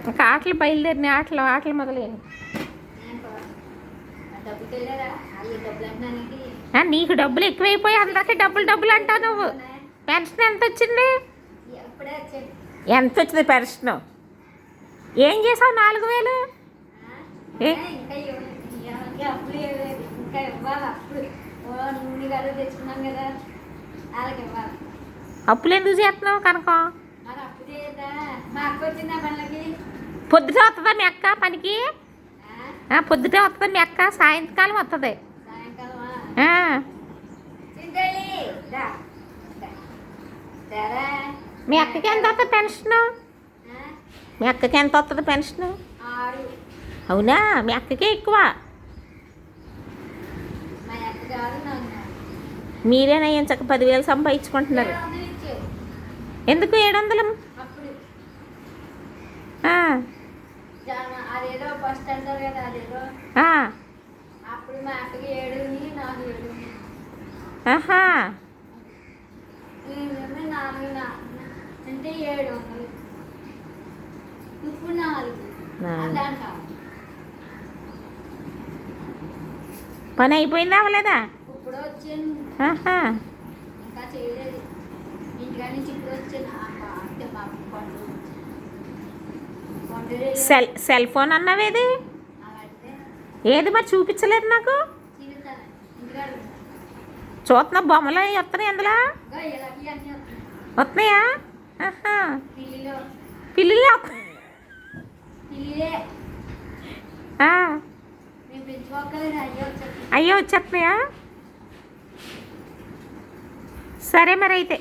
ఇంకా ఆటలు బయలుదేరిన ఆటలు మొదలైన నీకు డబ్బులు ఎక్కువైపోయి అందరికీ డబ్బులు అంటావు నువ్వు. పెన్షన్ ఎంత వచ్చింది? ఎంత వచ్చింది పెన్షన్? ఏం చేసావు 4000? అప్పులు ఎందుకు చేస్తున్నావు కనుక? పొద్దుట వస్తుందా మీ అక్క పనికి? పొద్దుటే వస్తుంది మీ అక్క, సాయంకాలం వస్తుంది. మీ అక్కకి ఎంత వస్తుంది పెన్షన్? మీ అక్కకి ఎంత వస్తుంది పెన్షన్? అవునా? మీ అక్కకే ఎక్కువ. మీరేనా ఎంచక్క 10,000 సంపాదించుకుంటున్నారు. ఎందుకు 700? అదేదో ఫస్ట్ అంటారు కదా, అదేదో అప్పుడు మా అక్కకి 7 నాకు 7 4 అంటే 700. ఇప్పుడు 4 పని అయిపోయిందా అవ్వలేదా? ఇప్పుడు వచ్చాను, ఇంకా చేయలేదు. ఇంటికాడ నుంచి ఇప్పుడు వచ్చాను. సెల్ ఫోన్ అన్నావేది? ఏది మరి చూపించలేదు నాకు. చూస్తున్నా బొమ్మలు వస్తున్నాయి అందులో. వస్తున్నాయా? పిల్లి అయ్యో వచ్చేస్తున్నాయా? సరే మరి అయితే.